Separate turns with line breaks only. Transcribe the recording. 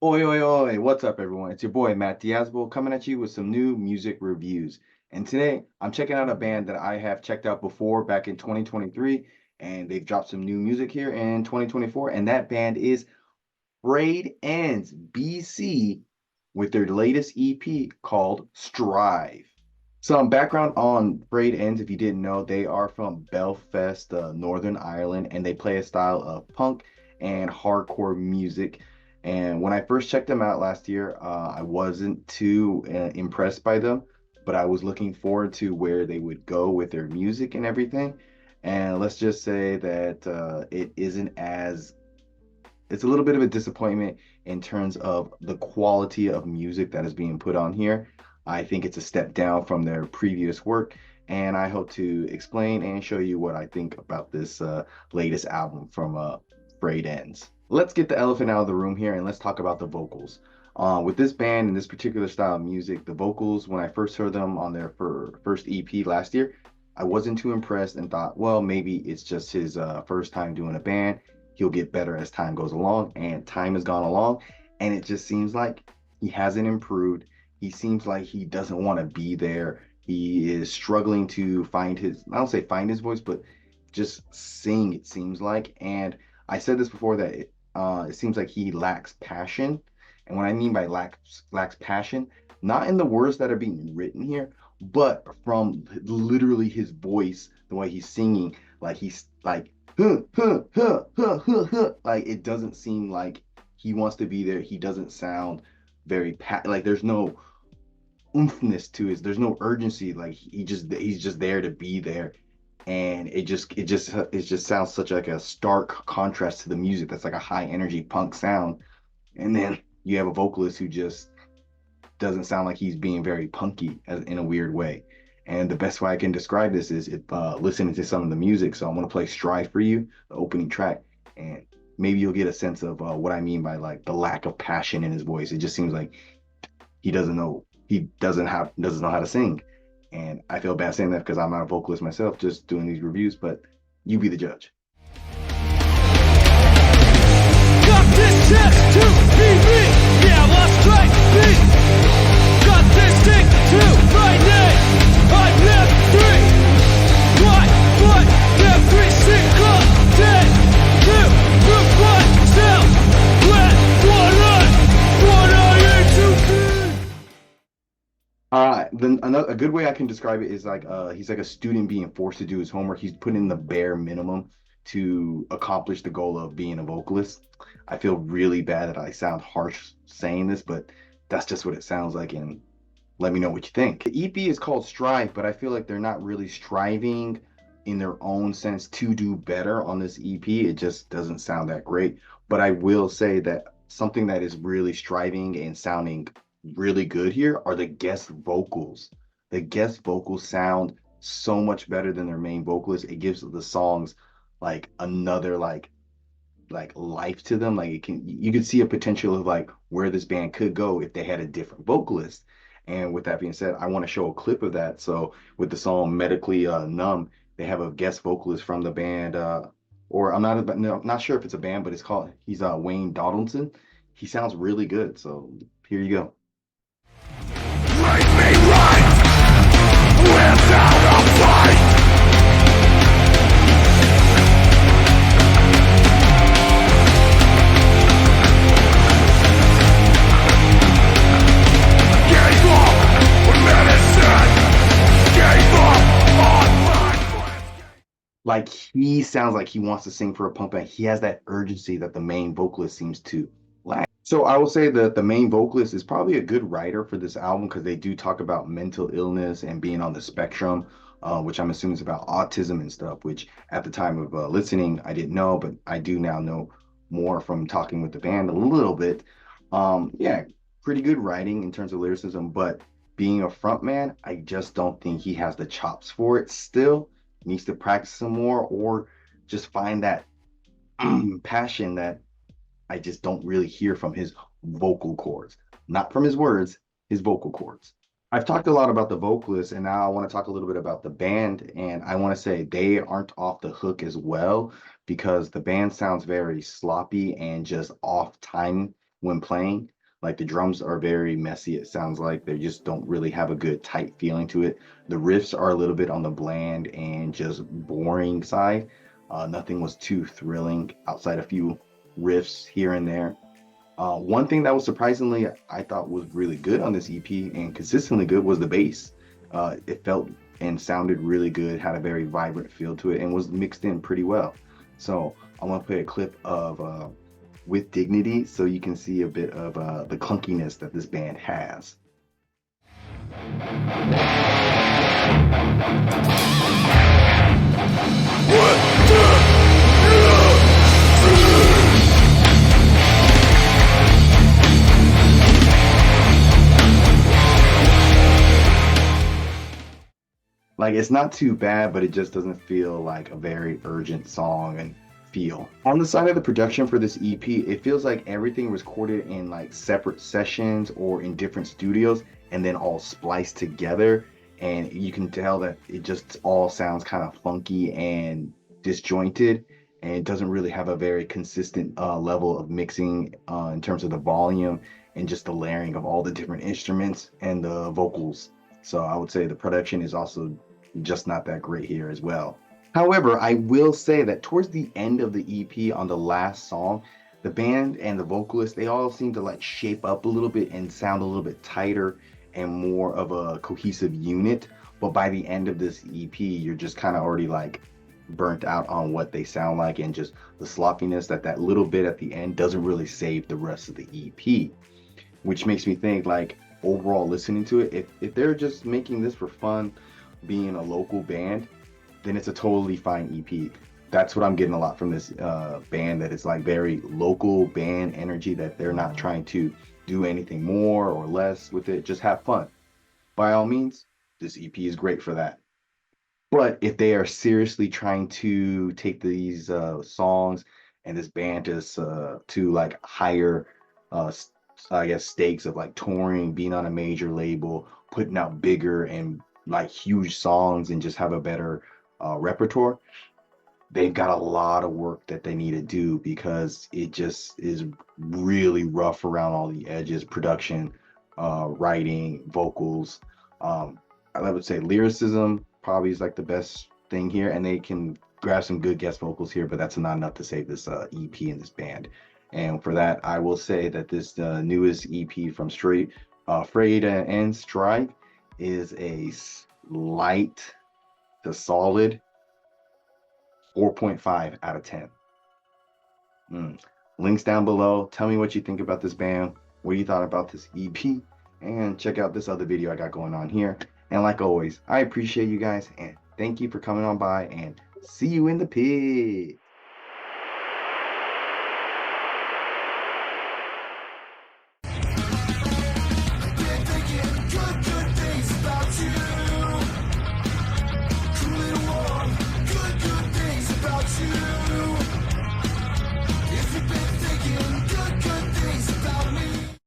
Oi, oi, oi, what's up, everyone? It's your boy, Matt Diazable, coming at you with some new music reviews. And today, I'm checking out a band that I have checked out before back in 2023, and they've dropped some new music here in 2024, and that band is Frayed Ends BC with their latest EP called Strive. Some background on Frayed Ends, if you didn't know, they are from Belfast, Northern Ireland, and they play a style of punk and hardcore music. And when I first checked them out last year, I wasn't too impressed by them, but I was looking forward to where they would go with their music and everything. And let's just say that it isn't as it's a little bit of a disappointment in terms of the quality of music that is being put on here. I think it's a step down from their previous work, and I hope to explain and show you what I think about this latest album from Frayed Ends. Let's get the elephant out of the room here and let's talk about the vocals. With this band and this particular style of music, the vocals, when I first heard them on their first EP last year, I wasn't too impressed and thought, well, maybe it's just his first time doing a band. He'll get better as time goes along, and time has gone along, and it just seems like he hasn't improved. He seems like he doesn't want to be there. He is struggling to find his, I don't say find his voice, but just sing, it seems like. And I said this before that it seems like he lacks passion. And what I mean by lacks passion, not in the words that are being written here, but from literally his voice, the way he's singing, like he's like huh, huh, huh, huh, huh, huh. Like it doesn't seem like he wants to be there. He doesn't sound very like there's no oomphness to it. There's no urgency. Like he's just there to be there. And it just sounds such like a stark contrast to the music that's like a high energy punk sound. And then you have a vocalist who just doesn't sound like he's being very punky in a weird way. And the best way I can describe this is listening to some of the music. So I'm gonna play "Strive" for you, the opening track, and maybe you'll get a sense of what I mean by like the lack of passion in his voice. It just seems like he doesn't know how to sing. And I feel bad saying that because I'm not a vocalist myself, just doing these reviews. But you be the judge.
Got this chest to be me. Yeah, let's try me. Got this thing to my name. I live free. But every single day to prove myself. What I am to be.
Then another a good way I can describe it is like he's like a student being forced to do his homework. He's putting in the bare minimum to accomplish the goal of being a vocalist. I feel really bad that I sound harsh saying this, but that's just what it sounds like. And let me know what you think. The EP is called Strive, but I feel like they're not really striving in their own sense to do better on this EP. It just doesn't sound that great. But I will say that something that is really striving and sounding really good here are the guest vocals. The guest vocals sound so much better than their main vocalist. It gives the songs like another like life to them. Like it can you could see a potential of like where this band could go if they had a different vocalist. And with that being said, I want to show a clip of that. So with the song Medically Numb, they have a guest vocalist from the band or I'm not no, not sure if it's a band, but he's Wayne Doddelson. He sounds really good. So here you go.
Make me right without a fight. Gave up on medicine. Gave up on my
Like he sounds like he wants to sing for a punk band. He has that urgency that the main vocalist seems to lack. So I will say that the main vocalist is probably a good writer for this album because they do talk about mental illness and being on the spectrum, which I'm assuming is about autism and stuff. Which at the time of listening, I didn't know, but I do now know more from talking with the band a little bit. Yeah, pretty good writing in terms of lyricism, but being a front man, I just don't think he has the chops for it still needs to practice some more or just find that passion that I just don't really hear from his vocal cords, not from his words, his vocal cords. I've talked a lot about the vocalist, and now I want to talk a little bit about the band. And I want to say they aren't off the hook as well because the band sounds very sloppy and just off time when playing. Like the drums are very messy, it sounds like they just don't really have a good tight feeling to it. The riffs are a little bit on the bland and just boring side. Nothing was too thrilling outside a few riffs here and there. One thing that was surprisingly I thought was really good on this EP and consistently good was the bass. It felt and sounded really good, had a very vibrant feel to it, and was mixed in pretty well. So I'm gonna play a clip of With Dignity so you can see a bit of the clunkiness that this band has. Like it's not too bad, but it just doesn't feel like a very urgent song and feel. On the side of the production for this EP, it feels like everything was recorded in like separate sessions or in different studios and then all spliced together. And you can tell that it just all sounds kind of funky and disjointed, and it doesn't really have a very consistent level of mixing in terms of the volume and just the layering of all the different instruments and the vocals. So I would say the production is also just not that great here as well. However, I will say that towards the end of the EP on the last song, the band and the vocalist, they all seem to like shape up a little bit and sound a little bit tighter and more of a cohesive unit. But by the end of this EP, you're just kind of already like burnt out on what they sound like, and just the sloppiness that little bit at the end doesn't really save the rest of the EP, which makes me think like overall listening to it, if they're just making this for fun, being a local band, then it's a totally fine EP. That's what I'm getting a lot from this band, that it's like very local band energy, that they're not trying to do anything more or less with it, just have fun. By all means, this EP is great for that. But if they are seriously trying to take these songs and this band to like higher, uh, s- I guess, stakes of like touring, being on a major label, putting out bigger and like huge songs, and just have a better repertoire, they've got a lot of work that they need to do, because it just is really rough around all the edges, production, writing, vocals. I would say lyricism probably is like the best thing here, and they can grab some good guest vocals here, but that's not enough to save this EP in this band. And for that, I will say that this newest EP from Frayed Ends BC is a light to solid 4.5 out of 10. Links down below. Tell me what you think about this band, what you thought about this EP, and check out this other video I got going on here. And like always, I appreciate you guys, and thank you for coming on by, and see you in the pit.